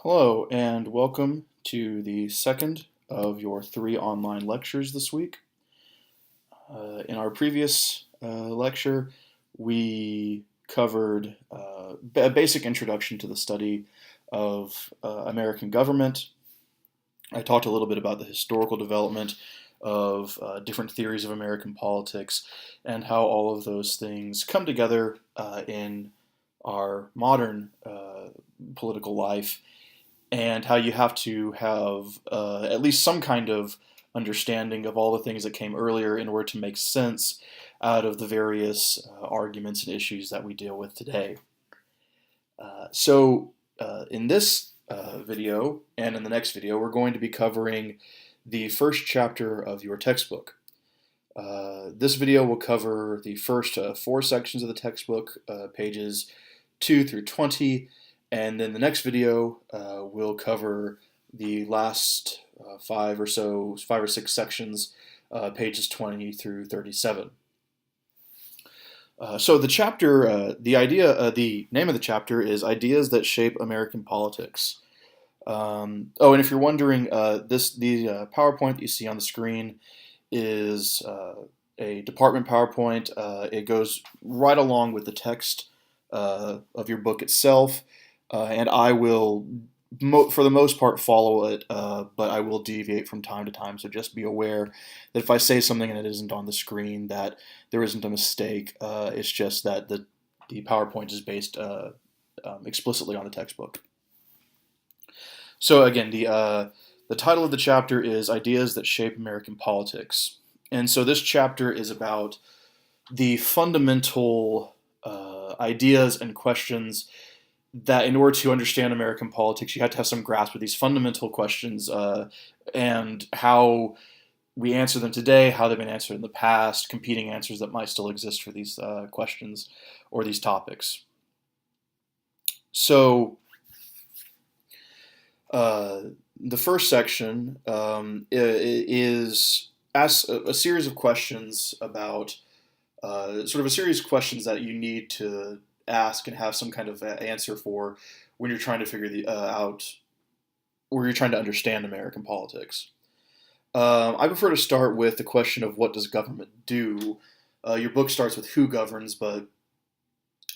Hello, and welcome to the second of your three online lectures this week. In our previous lecture, we covered a basic introduction to the study of American government. I talked a little bit about the historical development of different theories of American politics and how all of those things come together in our modern political life, and how you have to have at least some kind of understanding of all the things that came earlier in order to make sense out of the various arguments and issues that we deal with today. In this video and in the next video, we're going to be covering the first chapter of your textbook. This video will cover the first four sections of the textbook, pages 2 through 20, and then the next video will cover the last five or six sections, pages 20 through 37. So the chapter, the name of the chapter is Ideas That Shape American Politics. And if you're wondering, the PowerPoint that you see on the screen is a department PowerPoint. It goes right along with the text of your book itself, and I will, for the most part, follow it, but I will deviate from time to time, so just be aware that if I say something and it isn't on the screen, that there isn't a mistake. It's just that the PowerPoint is based explicitly on the textbook. So again, the title of the chapter is Ideas That Shape American Politics. And so this chapter is about the fundamental ideas and questions that in order to understand American politics, you have to have some grasp of these fundamental questions and how we answer them today, how they've been answered in the past, competing answers that might still exist for these questions or these topics. So the first section is ask a series of questions about sort of a series of questions that you need to ask and have some kind of answer for when you're trying to figure out, or you're trying to understand American politics. I prefer to start with the question of what does government do. Your book starts with who governs, but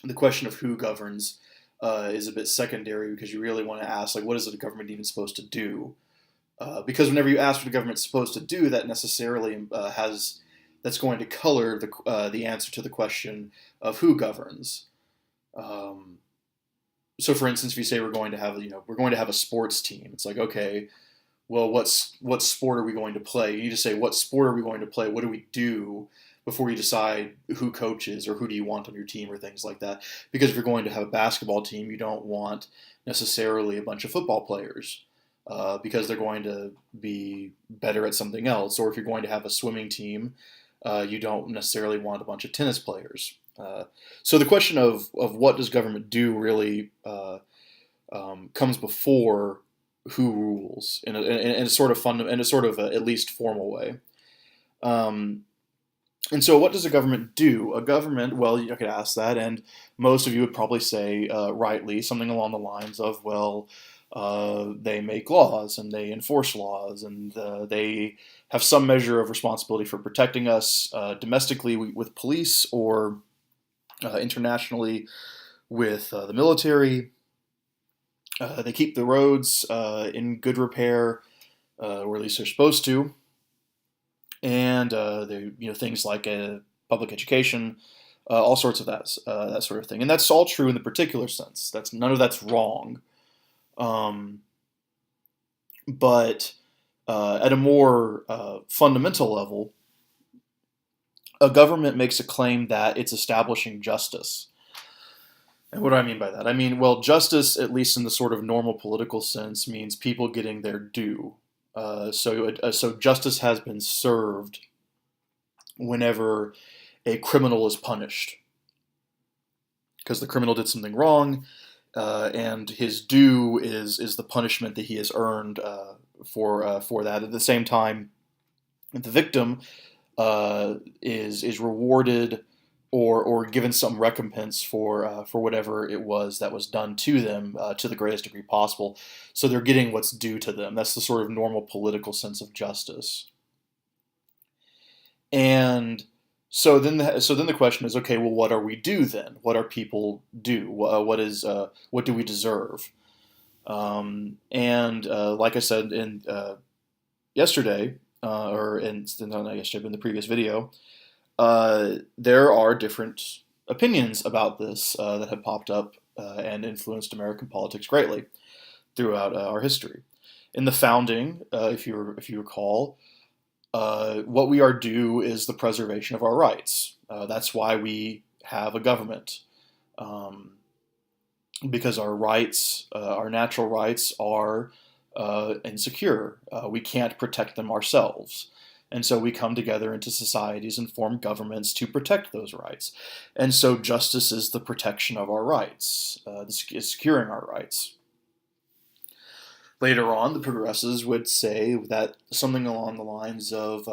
the question of who governs is a bit secondary, because you really want to ask, like, what is the government even supposed to do? Because whenever you ask what the government's supposed to do, that necessarily that's going to color the answer to the question of who governs. So for instance, if you say we're going to have a sports team, it's like, okay, well, what sport are we going to play? You need to say, what sport are we going to play? What do we do before you decide who coaches or who do you want on your team or things like that? Because if you're going to have a basketball team, you don't want necessarily a bunch of football players because they're going to be better at something else. Or if you're going to have a swimming team, you don't necessarily want a bunch of tennis players. So the question of what does government do really comes before who rules in a sort of at least formal way. And so what does a government do? A government, well, you could ask that, and most of you would probably say, rightly, something along the lines of, well, they make laws and they enforce laws and they have some measure of responsibility for protecting us domestically with police or internationally with the military. They keep the roads in good repair, or at least they're supposed to, and they, things like public education, all sorts of that sort of thing, and that's all true in the particular sense. None of that's wrong, but at a more fundamental level, a government makes a claim that it's establishing justice. And what do I mean by that? I mean, well, justice, at least in the sort of normal political sense, means people getting their due. So justice has been served whenever a criminal is punished, because the criminal did something wrong, and his due is the punishment that he has earned for that. At the same time, the victim is rewarded or given some recompense for whatever it was that was done to them to the greatest degree possible. So they're getting what's due to them. That's the sort of normal political sense of justice. And so then the question is, okay, well, what are we due then? What are people due? What do we deserve? And like I said in yesterday, or in no, not yesterday, but in the previous video, there are different opinions about this that have popped up and influenced American politics greatly throughout our history. In the founding, if you recall, what we are due is the preservation of our rights. That's why we have a government, because our rights, our natural rights, are insecure. We can't protect them ourselves. And so we come together into societies and form governments to protect those rights. And so justice is the protection of our rights, is securing our rights. Later on, the progressives would say that something along the lines of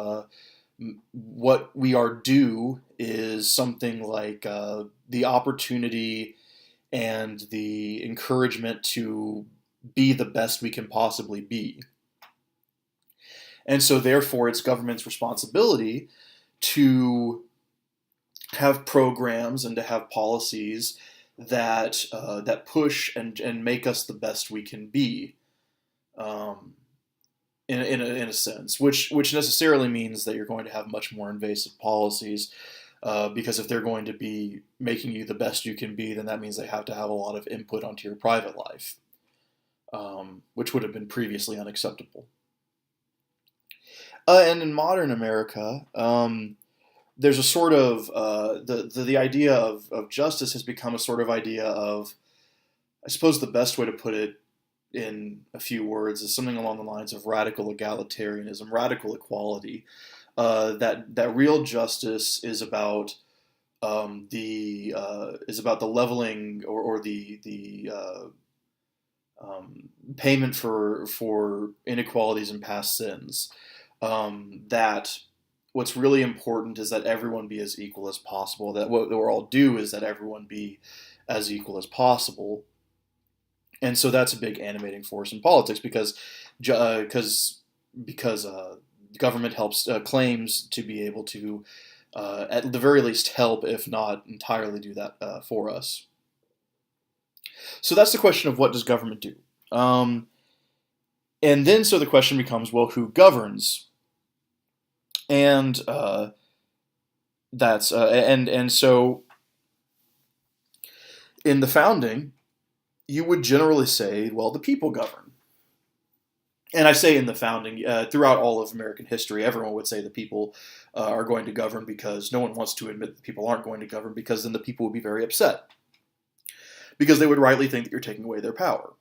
what we are due is something like the opportunity and the encouragement to be the best we can possibly be. And so, therefore, it's government's responsibility to have programs and to have policies that push and make us the best we can be, in a sense, which necessarily means that you're going to have much more invasive policies. Because if they're going to be making you the best you can be, then that means they have to have a lot of input onto your private life, which would have been previously unacceptable. And in modern America, there's a sort of the idea of justice has become a sort of idea of, I suppose the best way to put it in a few words is something along the lines of radical egalitarianism, radical equality. That real justice is about the leveling or the payment for inequalities and past sins. That what's really important is that everyone be as equal as possible. That what we're all due is that everyone be as equal as possible. And so that's a big animating force in politics because government helps claims to be able to at the very least help, if not entirely do that for us. So that's the question of what does government do? And then so the question becomes, well, who governs? And and so in the founding, you would generally say, well, the people govern. And I say in the founding, throughout all of American history, everyone would say the people are going to govern because no one wants to admit that people aren't going to govern, because then the people would be very upset. Because they would rightly think that you're taking away their power.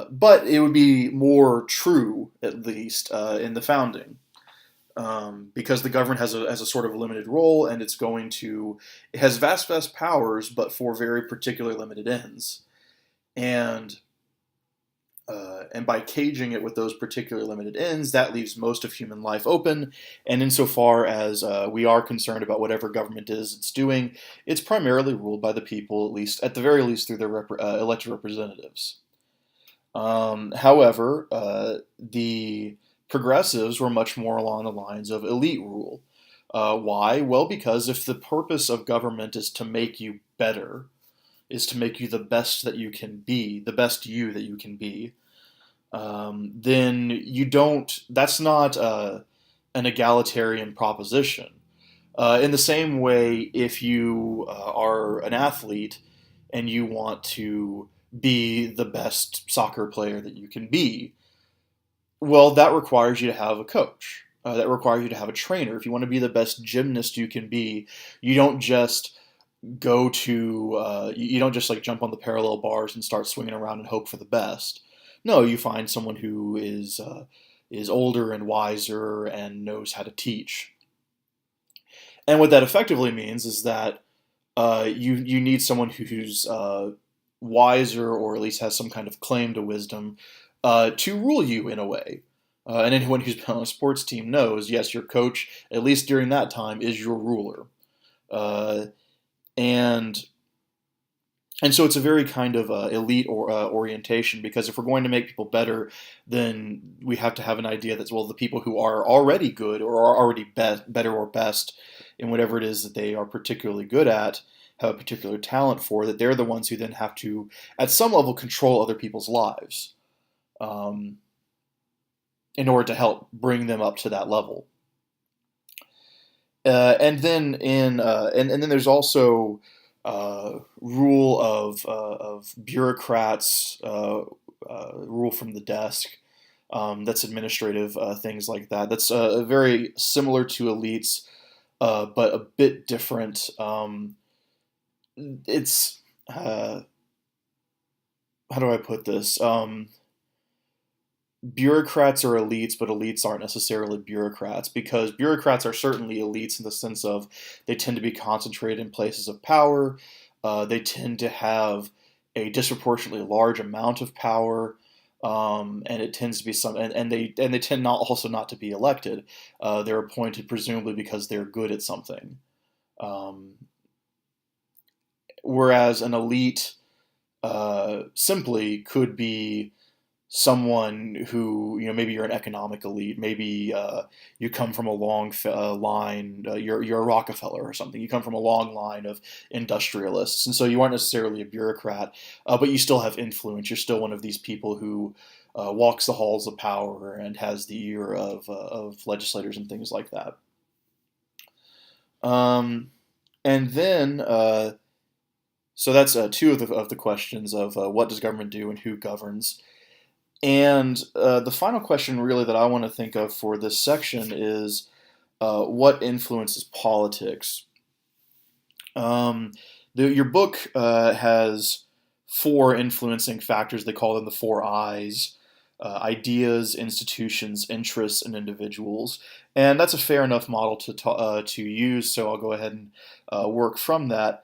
But it would be more true, at least, in the founding. Because the government has a sort of limited role, and it has vast powers, but for very particular limited ends. And by caging it with those particular limited ends, that leaves most of human life open. And insofar as we are concerned about whatever government it's doing, it's primarily ruled by the people, at the very least, through their elected representatives. However, the progressives were much more along the lines of elite rule. Why? Well, because if the purpose of government is to make you better, is to make you the best that you can be, the best you that you can be, then you don't. That's not an egalitarian proposition. In the same way, if you are an athlete and you want to be the best soccer player that you can be, well, that requires you to have a coach. That requires you to have a trainer. If you want to be the best gymnast you can be, you don't just you don't just like jump on the parallel bars and start swinging around and hope for the best. No, you find someone who is older and wiser and knows how to teach. And what that effectively means is that you need someone who's wiser, or at least has some kind of claim to wisdom, to rule you in a way. And anyone who's been on a sports team knows, yes, your coach, at least during that time, is your ruler. Uh, and and so it's a very kind of elite orientation, because if we're going to make people better, then we have to have an idea that, well, the people who are already good or are already better or best in whatever it is that they are particularly good at, have a particular talent for, that they're the ones who then have to, at some level, control other people's lives, um, in order to help bring them up to that level. And then there's also rule of bureaucrats, rule from the desk. That's administrative things like that. That's very similar to elites, but a bit different. It's how do I put this? Bureaucrats are elites, but elites aren't necessarily bureaucrats, because bureaucrats are certainly elites in the sense of they tend to be concentrated in places of power. They tend to have a disproportionately large amount of power, and it tends to be and they tend not also not to be elected. They're appointed presumably because they're good at something. Um, Whereas an elite simply could be someone who, maybe you're an economic elite, maybe you come from a long line, you're a Rockefeller or something, you come from a long line of industrialists, and so you aren't necessarily a bureaucrat, but you still have influence. You're still one of these people who walks the halls of power and has the ear of legislators and things like that. um, and then so that's two of the questions of what does government do and who governs. And the final question, really, that I want to think of for this section is what influences politics? Um, your book has four influencing factors. They call them the four I's: ideas, institutions, interests, and individuals. And that's a fair enough model to use, so I'll go ahead and work from that.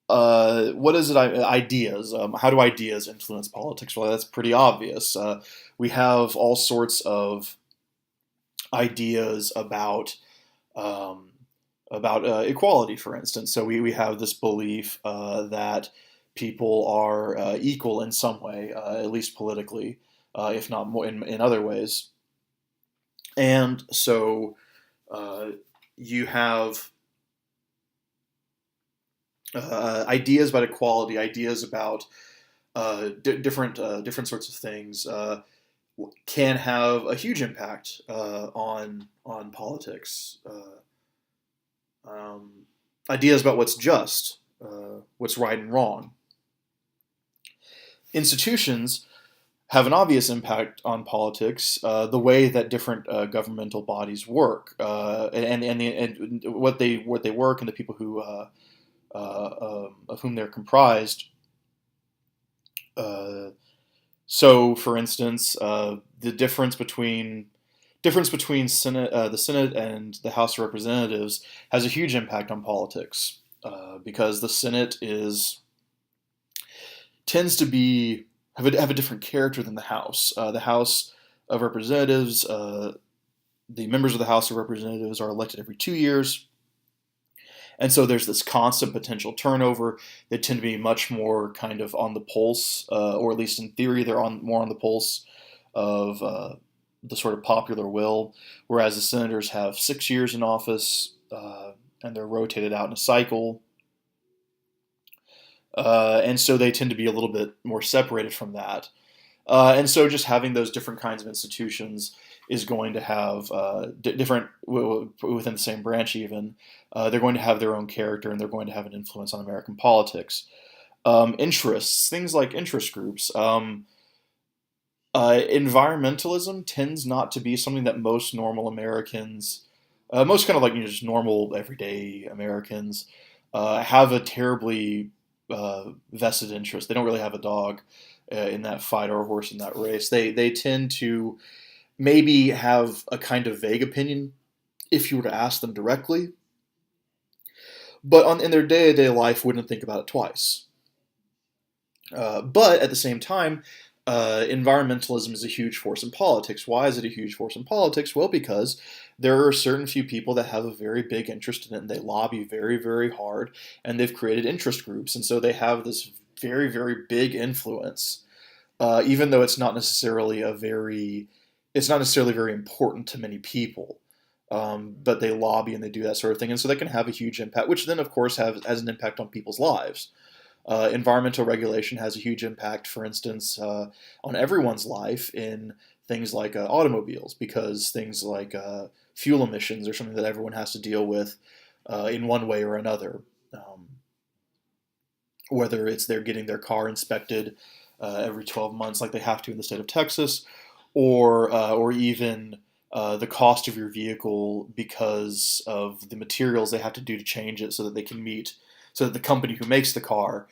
What is it? Ideas. How do ideas influence politics? Well, that's pretty obvious. We have all sorts of ideas um, about equality, for instance. So we have this belief that people are equal in some way, at least politically, if not more in other ways. And so uh, you have ideas about equality, ideas about different sorts of things can have a huge impact on politics. Ideas about what's just, what's right and wrong. Institutions have an obvious impact on politics, the way that different governmental bodies work, and what they work, and the people who of whom they're comprised. Uh, so, for instance, the difference between the Senate and the House of Representatives has a huge impact on politics, because the Senate is tends to be have a different character than the House. The House of Representatives, the members of the House of Representatives are elected every 2 years. And so there's this constant potential turnover. They tend to be much more kind of on the pulse, or at least in theory, they're more on the pulse of the sort of popular will. Whereas the senators have 6 years in office, and they're rotated out in a cycle. And so they tend to be a little bit more separated from that. And so just having those different kinds of institutions is going to have different, within the same branch even, they're going to have their own character, and they're going to have an influence on American politics. Interests, things like interest groups. Environmentalism tends not to be something that most normal Americans, most kind of like, just normal everyday Americans, have a terribly vested interest. They don't really have a dog in that fight, or a horse in that race. They tend to maybe have a kind of vague opinion if you were to ask them directly, but in their day-to-day life wouldn't think about it twice. But at the same time, environmentalism is a huge force in politics. Why is it a huge force in politics? Well, because there are a certain few people that have a very big interest in it, and they lobby very, very hard, and they've created interest groups, and so they have this very, very big influence, even though it's not necessarily very important to many people. But they lobby and they do that sort of thing, and so they can have a huge impact, which then, of course, has an impact on people's lives. Environmental regulation has a huge impact, for instance, on everyone's life in things like automobiles, because things like fuel emissions are something that everyone has to deal with in one way or another. Whether it's they're getting their car inspected every 12 months, like they have to in the state of Texas, or even the cost of your vehicle because of the materials they have to do to change it so that they can meet, so that the company who makes the car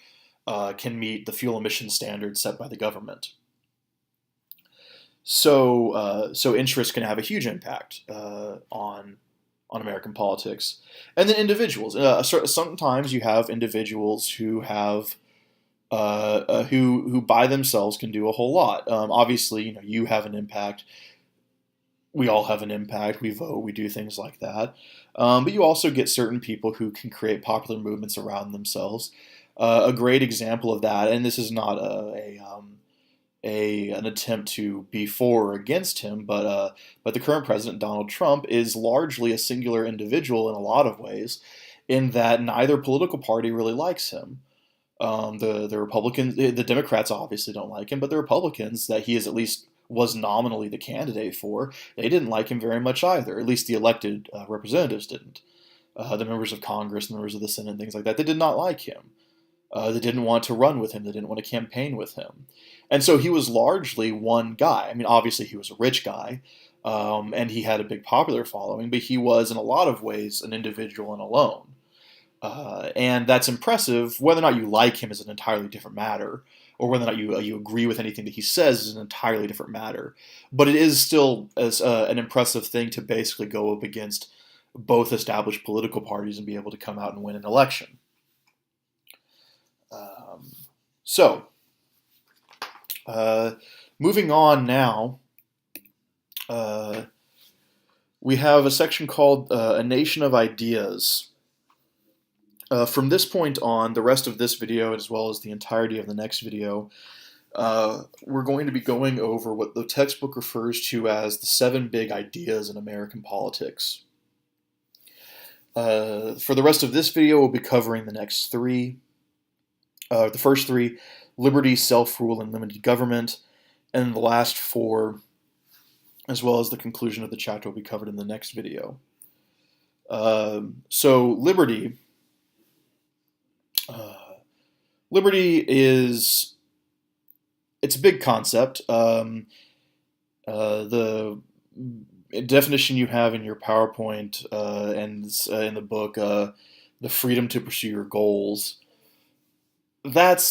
can meet the fuel emission standards set by the government. So interest can have a huge impact on American politics, and then individuals. Sometimes you have individuals who by themselves can do a whole lot. Obviously, you have an impact. We all have an impact. We vote. We do things like that. But you also get certain people who can create popular movements around themselves. A great example of that, and this is not an attempt to be for or against him, but the current president, Donald Trump, is largely a singular individual in a lot of ways, in that neither political party really likes him. The Republicans, the Democrats obviously don't like him, but the Republicans that he is at least was nominally the candidate for, they didn't like him very much either. At least the elected representatives didn't. The members of Congress, members of the Senate, things like that, they did not like him. They didn't want to run with him. They didn't want to campaign with him. And so he was largely one guy. I mean, obviously he was a rich guy, and he had a big popular following, but he was in a lot of ways an individual and alone. And that's impressive. Whether or not you like him is an entirely different matter, or whether or not you agree with anything that he says is an entirely different matter. But it is still an impressive thing to basically go up against both established political parties and be able to come out and win an election. So, moving on now, we have a section called A Nation of Ideas. From this point on, the rest of this video, as well as the entirety of the next video, we're going to be going over what the textbook refers to as the 7 big ideas in American politics. For the rest of this video, we'll be covering the next 3. The first 3, liberty, self-rule, and limited government, and the last 4, as well as the conclusion of the chapter, will be covered in the next video. So liberty is, it's a big concept. The definition you have in your PowerPoint and in the book, the freedom to pursue your goals, that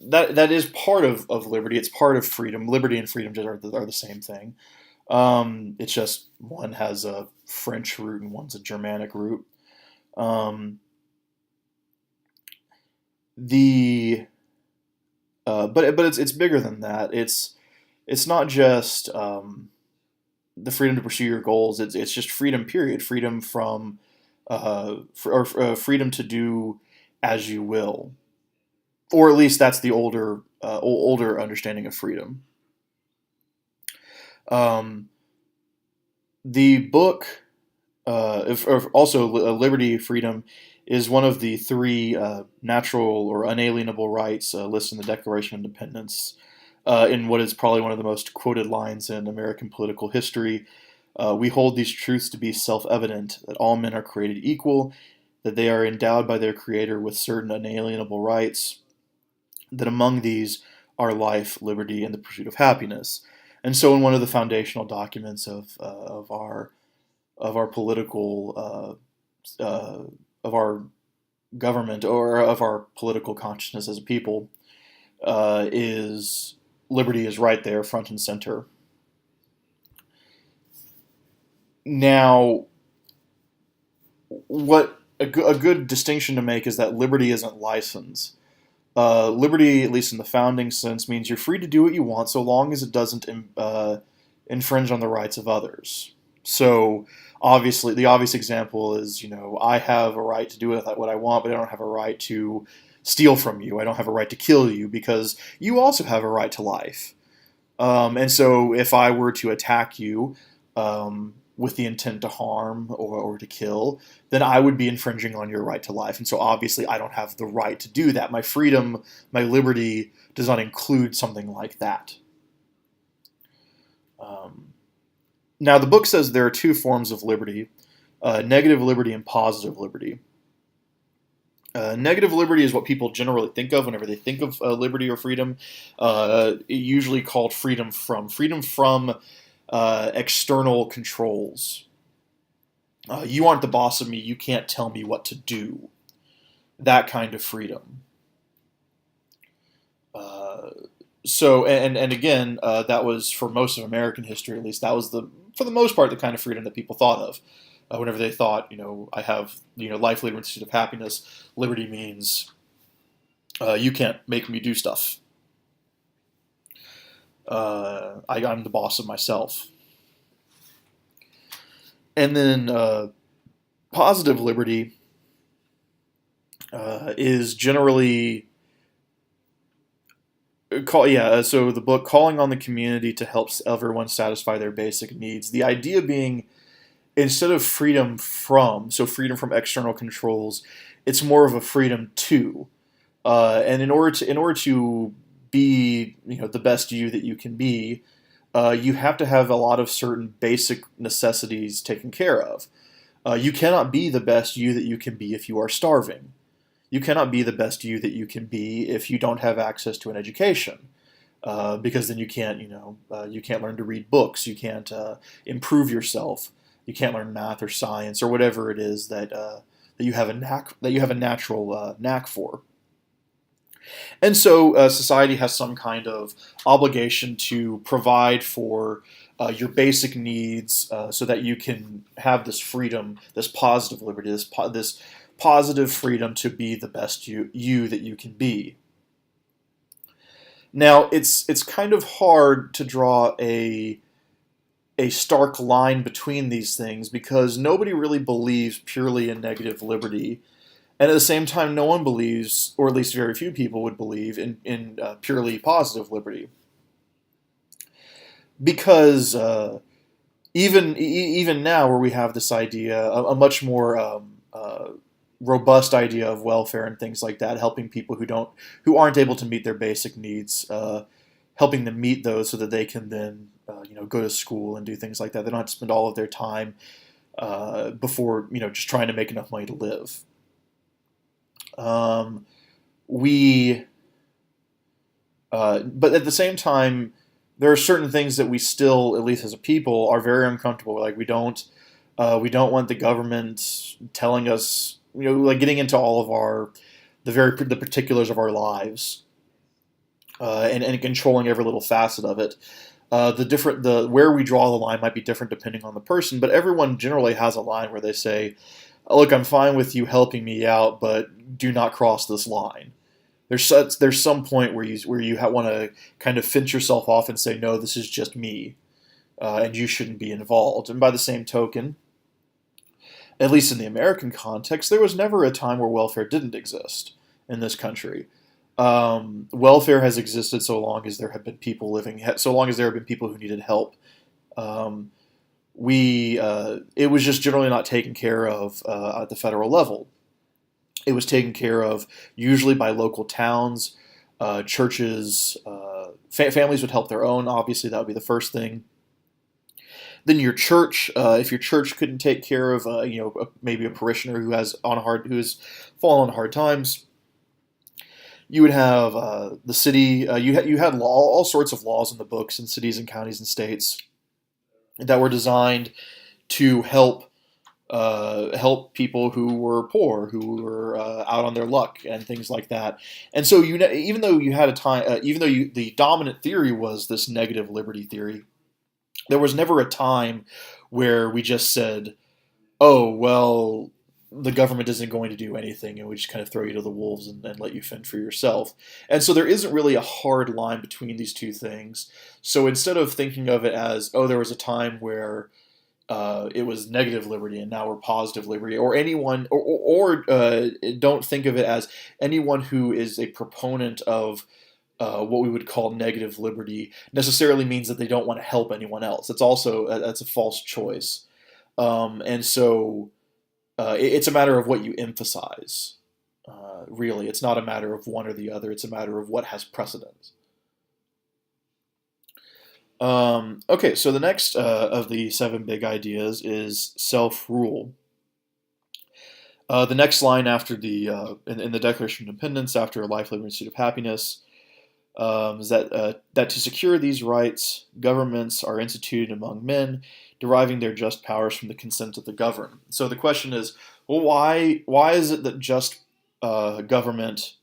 is part of liberty. It's part of freedom. Liberty and freedom are the same thing. It's just one has a French root and one's a Germanic root. But it's bigger than that. It's not just the freedom to pursue your goals. It's just freedom. Period. Freedom from freedom to do as you will, or at least that's the older understanding of freedom. The book, also liberty, freedom, is one of the 3 natural or unalienable rights listed in the Declaration of Independence, in what is probably one of the most quoted lines in American political history. We hold these truths to be self-evident, that all men are created equal, that they are endowed by their Creator with certain unalienable rights, that among these are life, liberty, and the pursuit of happiness. And so, in one of the foundational documents of our political of our government, or of our political consciousness as a people, is liberty is right there, front and center. Now, what a good distinction to make is that liberty isn't license. Liberty, at least in the founding sense, means you're free to do what you want so long as it doesn't infringe on the rights of others. So, obviously, the obvious example is, I have a right to do what I want, but I don't have a right to steal from you. I don't have a right to kill you because you also have a right to life. And so, if I were to attack you with the intent to harm or to kill, then I would be infringing on your right to life. And so, obviously, I don't have the right to do that. My freedom, my liberty does not include something like that. Now, the book says there are two forms of liberty, negative liberty and positive liberty. Negative liberty is what people generally think of whenever they think of liberty or freedom. Usually called freedom from external controls. You aren't the boss of me. You can't tell me what to do. That kind of freedom. Uh, and again, that was for most of American history, at least. That was for the most part, the kind of freedom that people thought of. Whenever they thought, I have, life, liberty, and pursuit of happiness. Liberty means you can't make me do stuff. I'm the boss of myself. And then positive liberty is generally so the book calling on the community to help everyone satisfy their basic needs. The idea being, instead of freedom from external controls, it's more of a freedom to. And in order to be the best you that you can be, you have to have a lot of certain basic necessities taken care of. You cannot be the best you that you can be if you are starving. You cannot be the best you that you can be if you don't have access to an education, because then you can't learn to read books. You can't improve yourself. You can't learn math or science or whatever it is that you have a natural knack for. And so society has some kind of obligation to provide for your basic needs, so that you can have this freedom, this positive liberty, this positive freedom to be the best you that you can be. Now, it's kind of hard to draw a stark line between these things because nobody really believes purely in negative liberty. And at the same time, no one believes, or at least very few people would believe, in purely positive liberty. Because even now, where we have this idea, a much more robust idea of welfare and things like that, helping people who aren't able to meet their basic needs, helping them meet those so that they can then go to school and do things like that. They don't have to spend all of their time before just trying to make enough money to live. But at the same time, there are certain things that we still, at least as a people, are very uncomfortable with. Like we don't want the government telling us, like getting into all of the particulars of our lives, and controlling every little facet of it. Where we draw the line might be different depending on the person, but everyone generally has a line where they say, "Look, I'm fine with you helping me out, but do not cross this line." There's some point where you want to kind of fence yourself off and say, "No, this is just me, and you shouldn't be involved." And by the same token, at least in the American context, there was never a time where welfare didn't exist in this country. Welfare has existed so long as there have been people so long as there have been people who needed help. Um, it was just generally not taken care of at the federal level. It was taken care of usually by local towns, churches. Families would help their own. Obviously, that would be the first thing. Then your church, if your church couldn't take care of, maybe a parishioner who has fallen on hard times, you would have the city. You had all sorts of laws in the books in cities and counties and states that were designed to help people who were poor, who were out on their luck, and things like that. And so, even though you had a time, even though the dominant theory was this negative liberty theory, there was never a time where we just said, "Oh well, the government isn't going to do anything and we just kind of throw you to the wolves and let you fend for yourself. And so there isn't really a hard line between these two things. So instead of thinking of it as, oh, there was a time where it was negative liberty and now we're positive liberty, or anyone, or don't think of it as anyone who is a proponent of what we would call negative liberty necessarily means that they don't want to help anyone else. That's a false choice. And so it's a matter of what you emphasize. Really, it's not a matter of one or the other. It's a matter of what has precedence. Okay, so the next of the seven big ideas is self-rule. The next line after in the Declaration of Independence, after life, liberty, and pursuit of happiness, is that to secure these rights, governments are instituted among men, deriving their just powers from the consent of the governed. So the question is, well, why is it that just government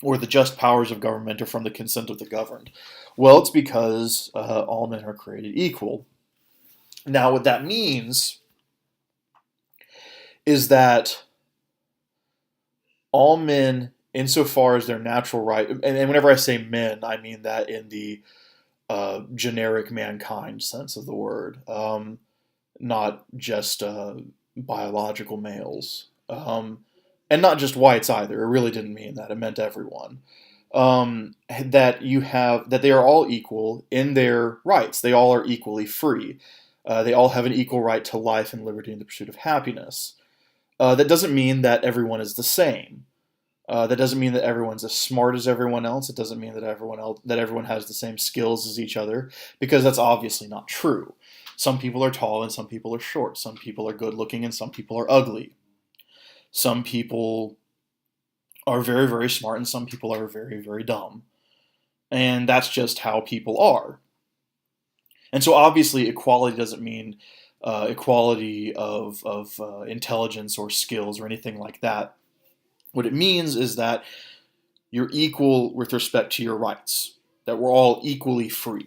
or the just powers of government are from the consent of the governed? Well, it's because all men are created equal. Now, what that means is that all men, insofar as their natural right, and whenever I say men, I mean that in the generic mankind sense of the word, not just biological males, and not just whites either. It really didn't mean that; it meant everyone. That they are all equal in their rights. They all are equally free. They all have an equal right to life and liberty and the pursuit of happiness. That doesn't mean that everyone is the same. That doesn't mean that everyone's as smart as everyone else. It doesn't mean that everyone has the same skills as each other, because that's obviously not true. Some people are tall and some people are short. Some people are good looking and some people are ugly. Some people are very, very smart and some people are very, very dumb. And that's just how people are. And so obviously equality doesn't mean equality of intelligence or skills or anything like that. What it means is that you're equal with respect to your rights, that we're all equally free.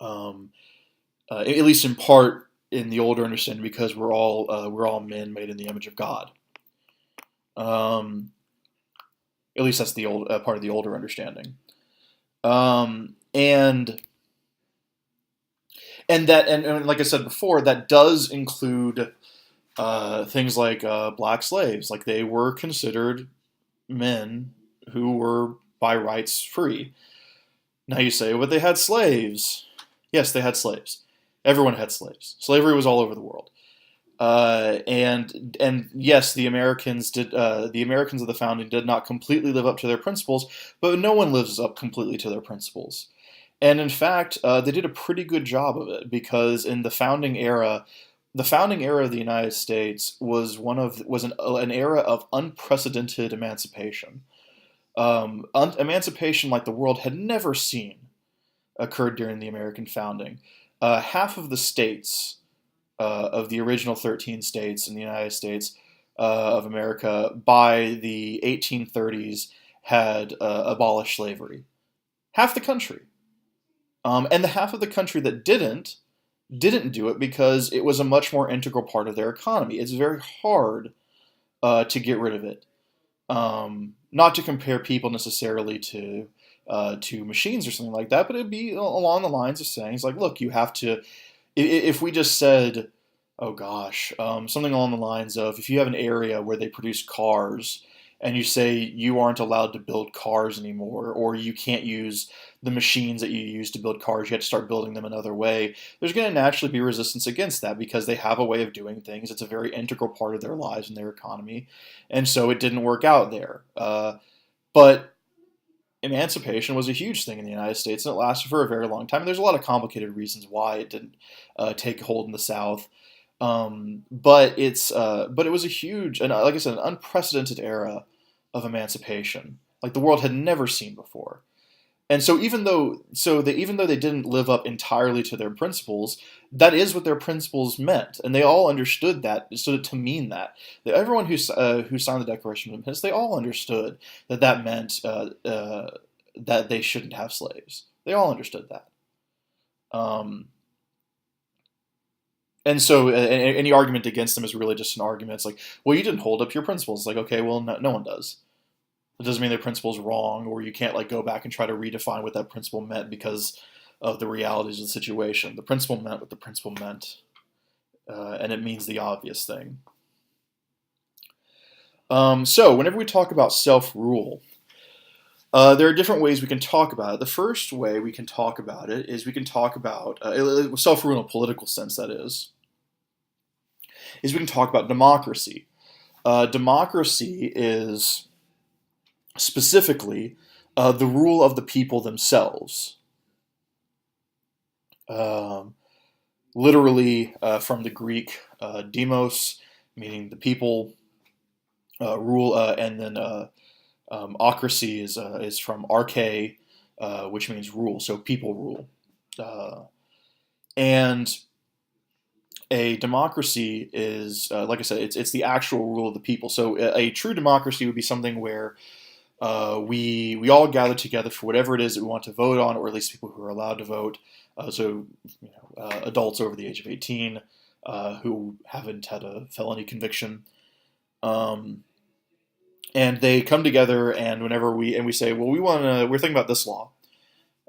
At least in part in the older understanding, because we're all men made in the image of God. At least that's the old part of the older understanding. And like I said before, that does include things like black slaves. Like, they were considered men who were by rights free. Now you say, but they had slaves. Yes, they had slaves. Everyone had slaves. Slavery was all over the world. And yes, the Americans did. The Americans of the founding did not completely live up to their principles, but no one lives up completely to their principles. And in fact, they did a pretty good job of it, because in the founding era of the United States was an era of unprecedented emancipation. Emancipation like the world had never seen occurred during the American founding. Half of the states of the original 13 states in the United States of America by the 1830s had abolished slavery. Half the country. And the half of the country that didn't do it because it was a much more integral part of their economy. It's very hard to get rid of it. Not to compare people necessarily to machines or something like that, but it'd be along the lines of saying, it's like, look, you have to. If we just said, oh gosh, something along the lines of, if you have an area where they produce cars, and you say you aren't allowed to build cars anymore, or you can't use the machines that you use to build cars, you have to start building them another way, there's going to naturally be resistance against that, because they have a way of doing things. It's a very integral part of their lives and their economy, and so it didn't work out there. But emancipation was a huge thing in the United States, and it lasted for a very long time. And there's a lot of complicated reasons why it didn't take hold in the South. But it was a huge, and like I said, an unprecedented era of emancipation, like the world had never seen before. And so even though they didn't live up entirely to their principles, that is what their principles meant, and they all understood to mean that. Everyone who signed the Declaration of Independence, they all understood that meant that they shouldn't have slaves. They all understood that. And so any argument against them is really just an argument. It's like, well, you didn't hold up your principles. It's like, okay, well, no one does. It doesn't mean their principle's wrong, or you can't like go back and try to redefine what that principle meant because of the realities of the situation. The principle meant what the principle meant, and it means the obvious thing. So whenever we talk about self-rule, there are different ways we can talk about it. The first way we can talk about it is we can talk about self-rule in a political sense. That is we can talk about democracy. Democracy is specifically the rule of the people themselves. Literally from the Greek demos, meaning the people, rule, and then ocracy is from arche, which means rule, so people rule. And a democracy is, like I said, it's the actual rule of the people. So a true democracy would be something where we all gather together for whatever it is that we want to vote on, or at least people who are allowed to vote. Adults over the age of 18 who haven't had a felony conviction. And they come together, and whenever we say, well, we're thinking about this law,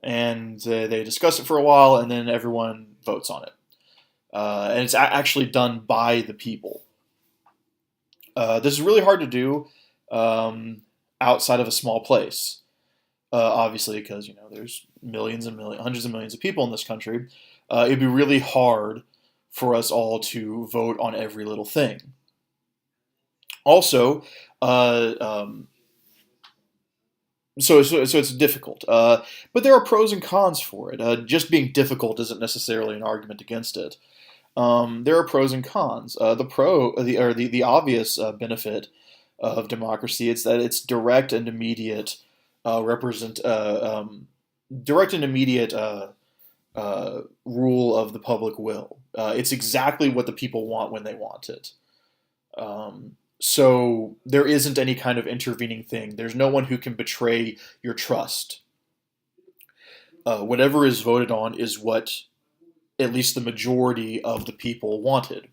and they discuss it for a while, and then everyone votes on it, and it's actually done by the people. This is really hard to do outside of a small place, obviously, because there's millions and millions, hundreds of millions of people in this country. It'd be really hard for us all to vote on every little thing. Also, so it's difficult, but there are pros and cons for it. Just being difficult isn't necessarily an argument against it. There are pros and cons. The obvious benefit of democracy is that it's direct and immediate direct and immediate rule of the public will. It's exactly what the people want when they want it. So there isn't any kind of intervening thing. There's no one who can betray your trust. Whatever is voted on is what at least the majority of the people wanted.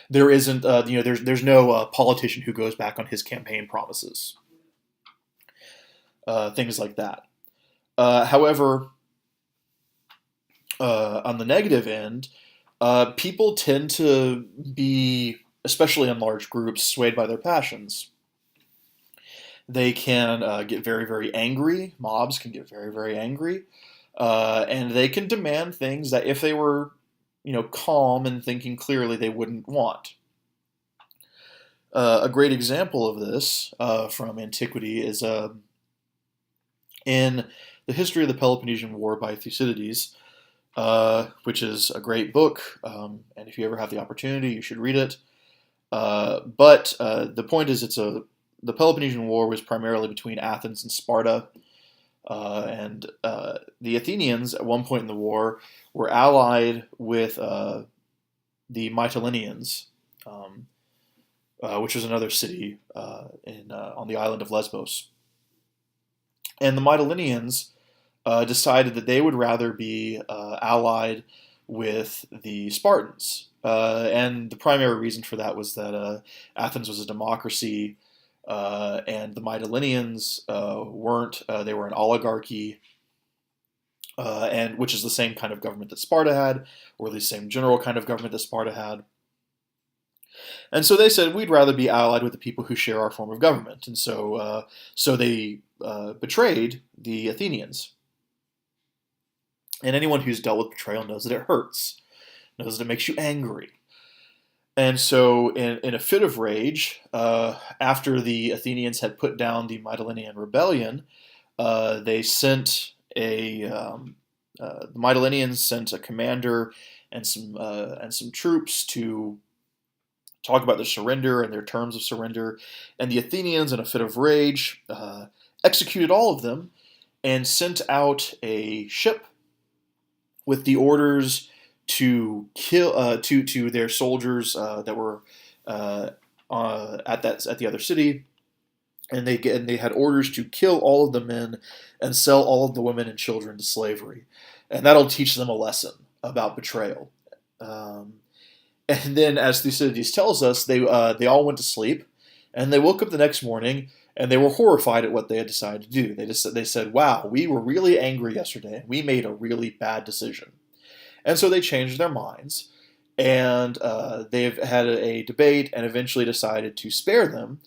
There isn't, there's no politician who goes back on his campaign promises. Things like that. However, on the negative end, people tend to be, especially in large groups, swayed by their passions. They can get very, very angry. Mobs can get very, very angry. And they can demand things that if they were, calm and thinking clearly, they wouldn't want. A great example of this from antiquity is in the History of the Peloponnesian War by Thucydides, which is a great book, and if you ever have the opportunity, you should read it. But the point is, the Peloponnesian War was primarily between Athens and Sparta, and the Athenians at one point in the war were allied with the Mytileneans, which was another city on the island of Lesbos. And the Mytileneans decided that they would rather be allied with the Spartans. And the primary reason for that was that Athens was a democracy, and the Mytileneans weren't. They were an oligarchy, and which is the same kind of government that Sparta had, or the same general kind of government that Sparta had. And so they said, we'd rather be allied with the people who share our form of government. And so they betrayed the Athenians. And anyone who's dealt with betrayal knows that it hurts, knows that it makes you angry. And so in a fit of rage, after the Athenians had put down the Mytilenean rebellion, they sent the Mytileneans sent a commander and some troops to talk about their surrender and their terms of surrender. And the Athenians, in a fit of rage, executed all of them and sent out a ship with the orders to kill to their soldiers that were at the other city, and they had orders to kill all of the men and sell all of the women and children to slavery, and that'll teach them a lesson about betrayal. Um, and then, as Thucydides tells us, they all went to sleep, and they woke up the next morning, and they were horrified at what they had decided to do. They said, "Wow, we were really angry yesterday. We made a really bad decision." And so they changed their minds, and they've had a debate, and eventually decided to spare them.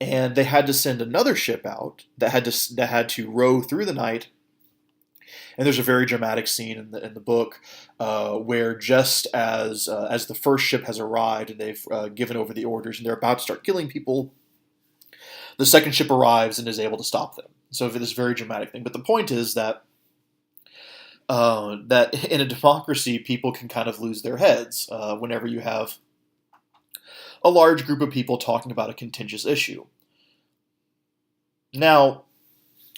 And they had to send another ship out that had to row through the night. And there's a very dramatic scene in the book where just as the first ship has arrived and they've given over the orders and they're about to start killing people, the second ship arrives and is able to stop them. So for this very dramatic thing. But the point is that in a democracy, people can kind of lose their heads whenever you have a large group of people talking about a contentious issue. Now,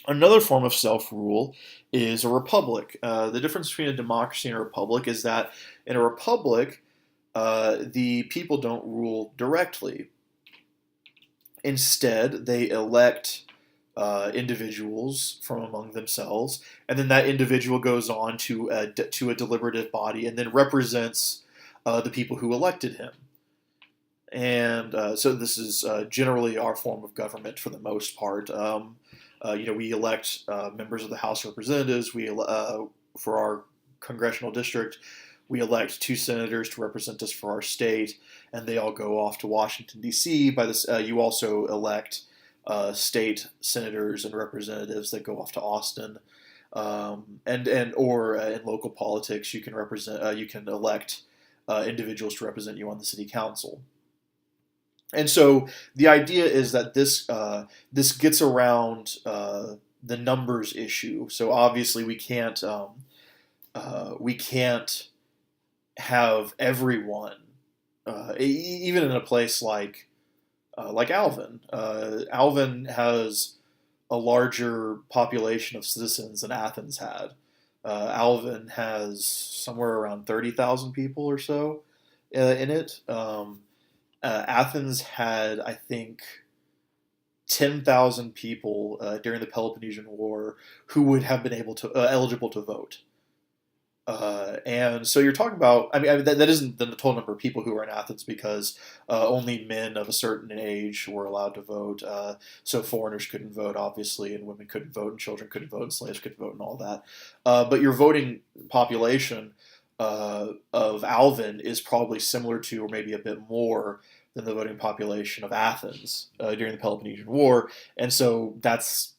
another form of self rule is a republic. The difference between a democracy and a republic is that in a republic, the people don't rule directly. Instead, they elect individuals from among themselves, and then that individual goes on to a deliberative body and then represents the people who elected him. And so this is generally our form of government for the most part. We elect members of the House of Representatives. For our congressional district, we elect two senators to represent us for our state, and they all go off to Washington D.C. By this, you also elect state senators and representatives that go off to Austin, or in local politics, you can elect individuals to represent you on the city council. And so the idea is that this gets around the numbers issue. So obviously we can't have everyone, even in a place like Alvin. Alvin has a larger population of citizens than Athens had. Alvin has somewhere around 30,000 people or so in it. Athens had, I think, 10,000 people during the Peloponnesian War who would have been eligible to vote. And so you're talking about, that isn't the total number of people who were in Athens because only men of a certain age were allowed to vote. So foreigners couldn't vote, obviously, and women couldn't vote, and children couldn't vote, and slaves couldn't vote, and all that. But your voting population of Alvin is probably similar to, or maybe a bit more than the voting population of Athens during the Peloponnesian War. And so that's,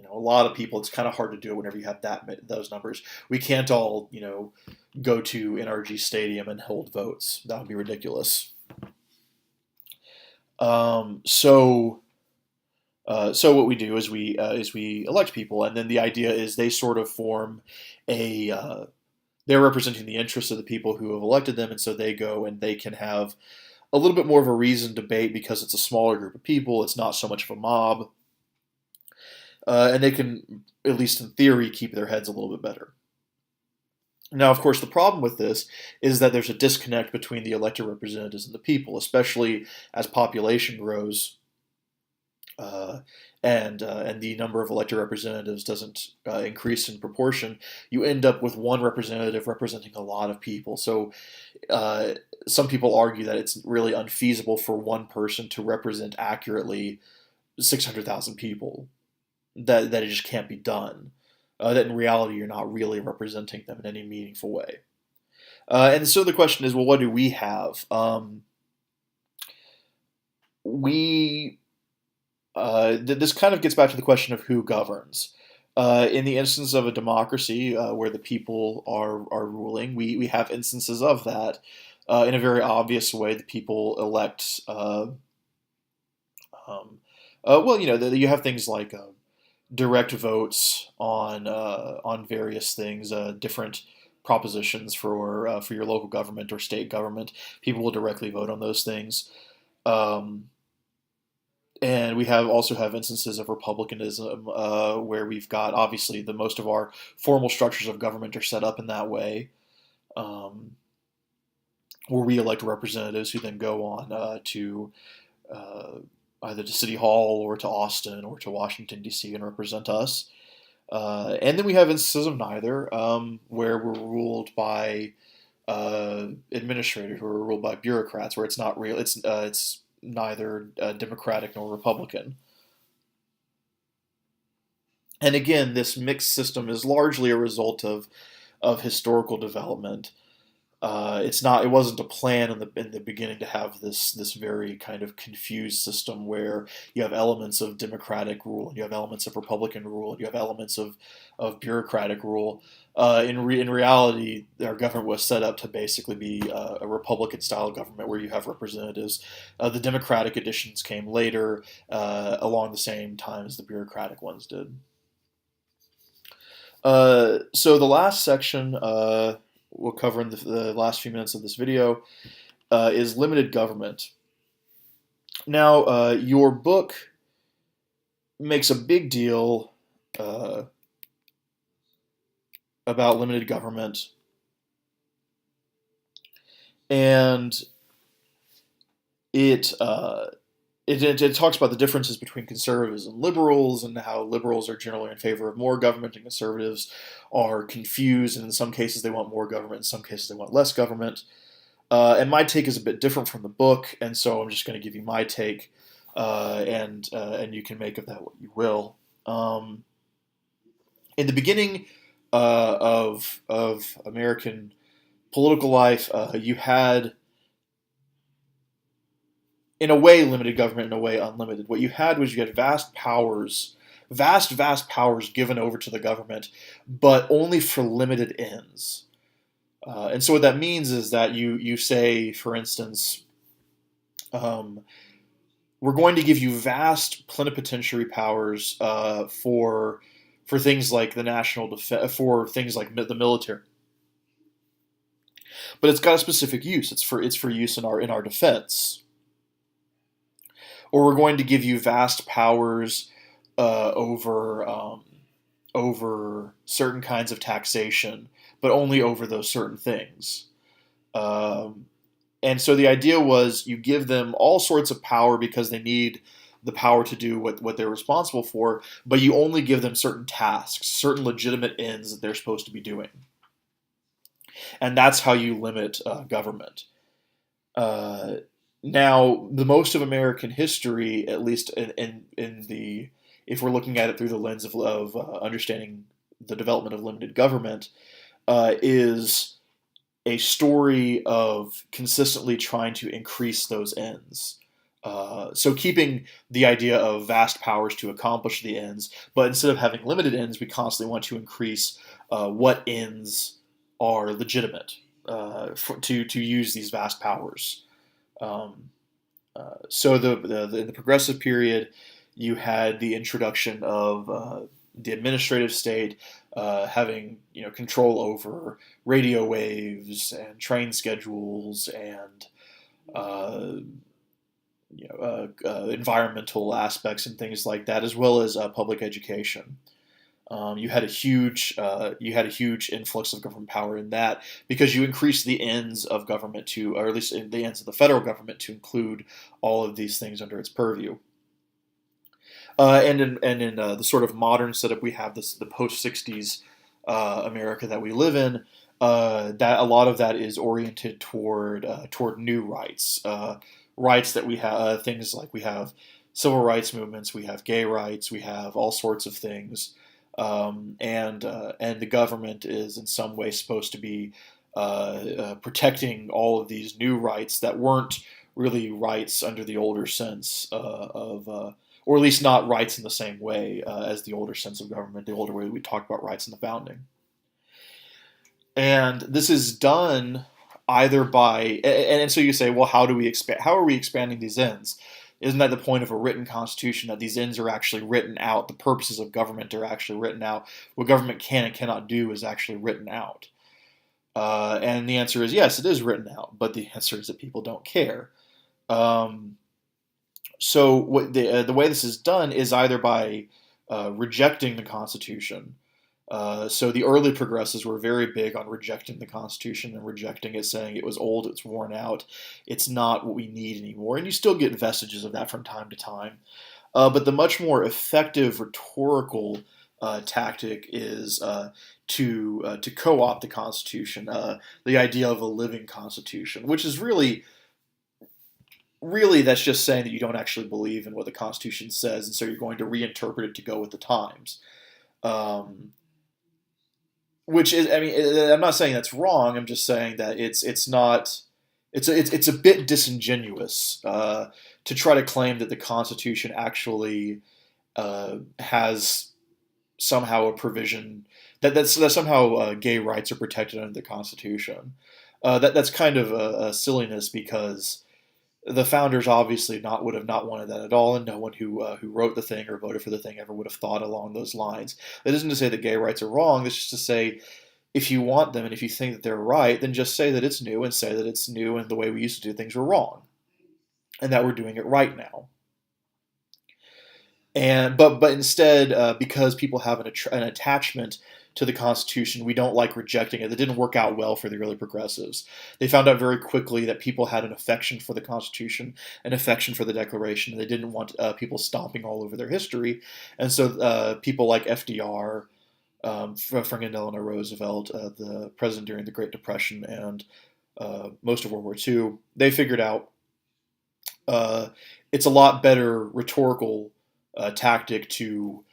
a lot of people. It's kind of hard to do it whenever you have those numbers. We can't all, go to NRG Stadium and hold votes. That would be ridiculous. So what we do is we elect people, and then the idea is they sort of form they're representing the interests of the people who have elected them, and so they go and they can have a little bit more of a reasoned debate because it's a smaller group of people. It's not so much of a mob. And they can, at least in theory, keep their heads a little bit better. Now, of course, the problem with this is that there's a disconnect between the elected representatives and the people, especially as population grows uh, and the number of elected representatives doesn't increase in proportion. You end up with one representative representing a lot of people. So uh, some people argue that it's really unfeasible for one person to represent accurately 600,000 people. That it just can't be done. That in reality you're not really representing them in any meaningful way. And so the question is, well, what do we have? We This kind of gets back to the question of who governs. In the instance of a democracy where the people are ruling, we have instances of that. In a very obvious way, the people elect. Well, you have things like direct votes on various things, different propositions for your local government or state government. People will directly vote on those things. Um, and we also have instances of republicanism where we've got obviously the most of our formal structures of government are set up in that way, um, where we elect representatives who then go on to uh, either to City Hall or to Austin or to Washington D.C. and represent us. And then we have instances of neither, where we're ruled by administrators who are ruled by bureaucrats, where it's not real. It's neither Democratic nor Republican. And again, this mixed system is largely a result of historical development. It's not. It wasn't a plan in the beginning to have this very kind of confused system where you have elements of democratic rule, and you have elements of republican rule, and you have elements of bureaucratic rule. In reality, our government was set up to basically be a republican style government where you have representatives. The democratic additions came later, along the same time as the bureaucratic ones did. So the last section we'll cover in the last few minutes of this video is limited government. Now, your book makes a big deal about limited government, and it, it talks about the differences between conservatives and liberals, and how liberals are generally in favor of more government, and conservatives are confused, and in some cases they want more government, in some cases they want less government. And my take is a bit different from the book, and so I'm just going to give you my take, and you can make of that what you will. In the beginning of American political life, you had, in a way, limited government, in a way, unlimited. What you had was you had vast powers, vast powers given over to the government, but only for limited ends. And so what that means is that you say, for instance, we're going to give you vast plenipotentiary powers for things like the national defense, for things like the military, but it's got a specific use. It's for use in our defense. Or we're going to give you vast powers over certain kinds of taxation, but only over those certain things. And so the idea was you give them all sorts of power because they need the power to do what they're responsible for, but you only give them certain tasks, certain legitimate ends that they're supposed to be doing. And that's how you limit government. Now, the most of American history, at least in the, if we're looking at it through the lens of understanding the development of limited government, is a story of consistently trying to increase those ends. So keeping the idea of vast powers to accomplish the ends, but instead of having limited ends, we constantly want to increase what ends are legitimate to use these vast powers. So in the progressive period, you had the introduction of the administrative state having control over radio waves and train schedules and environmental aspects and things like that, as well as public education. You had a huge influx of government power in that because you increased the ends of government to, or at least the ends of the federal government to include all of these things under its purview. And in the sort of modern setup we have, the post '60s America that we live in, that a lot of that is oriented toward new rights, rights that we have, things like we have civil rights movements, we have gay rights, we have all sorts of things. And the government is in some way supposed to be protecting all of these new rights that weren't really rights under the older sense or at least not rights in the same way as the older sense of government, the older way we talked about rights in the founding. And this is done either by, and so you say, well, how are we expanding these ends? Isn't that the point of a written constitution, that these ends are actually written out, the purposes of government are actually written out, what government can and cannot do is actually written out? And the answer is yes, it is written out, but the answer is that people don't care. So what the way this is done is either by rejecting the Constitution. So the early progressives were very big on rejecting the Constitution and rejecting it, saying it was old, it's worn out, it's not what we need anymore. And you still get vestiges of that from time to time. But the much more effective rhetorical tactic is to co-opt the Constitution, the idea of a living Constitution, which is really that's just saying that you don't actually believe in what the Constitution says, and so you're going to reinterpret it to go with the times. Um, which is, I mean, I'm not saying that's wrong. I'm just saying that it's not. It's a bit disingenuous to try to claim that the Constitution actually has somehow a provision that somehow gay rights are protected under the Constitution. That's kind of a silliness because the founders obviously not would have not wanted that at all, and no one who wrote the thing or voted for the thing ever would have thought along those lines. That isn't to say that gay rights are wrong. That's just to say if you want them and if you think that they're right, then just say that it's new and say that it's new and the way we used to do things were wrong, and that we're doing it right now. And but instead, because people have an attachment to the Constitution, we don't like rejecting it. That didn't work out well for the early progressives. They found out very quickly that people had an affection for the Constitution, an affection for the Declaration, and they didn't want people stomping all over their history. And so people like FDR, Franklin Delano Roosevelt, the president during the Great Depression, and most of World War II, they figured out it's a lot better rhetorical tactic to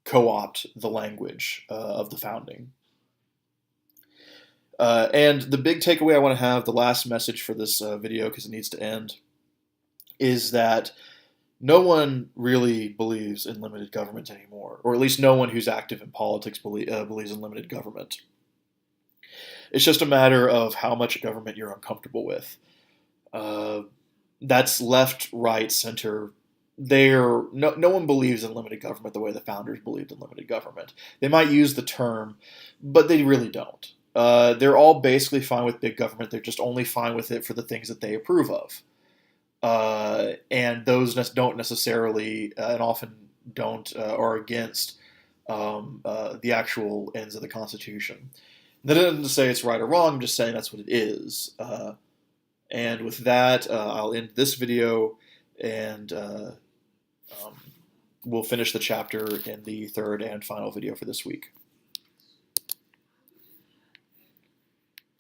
co-opt the language of the founding. And the big takeaway I want to have, the last message for this video, because it needs to end, is that no one really believes in limited government anymore, or at least no one who's active in politics believes in limited government. It's just a matter of how much government you're uncomfortable with. That's left, right, center. No one believes in limited government the way the founders believed in limited government. They might use the term, but they really don't. They're all basically fine with big government. They're just only fine with it for the things that they approve of. And those don't necessarily, and often don't, are against the actual ends of the Constitution. That doesn't say it's right or wrong. I'm just saying that's what it is. And with that, I'll end this video, and we'll finish the chapter in the third and final video for this week.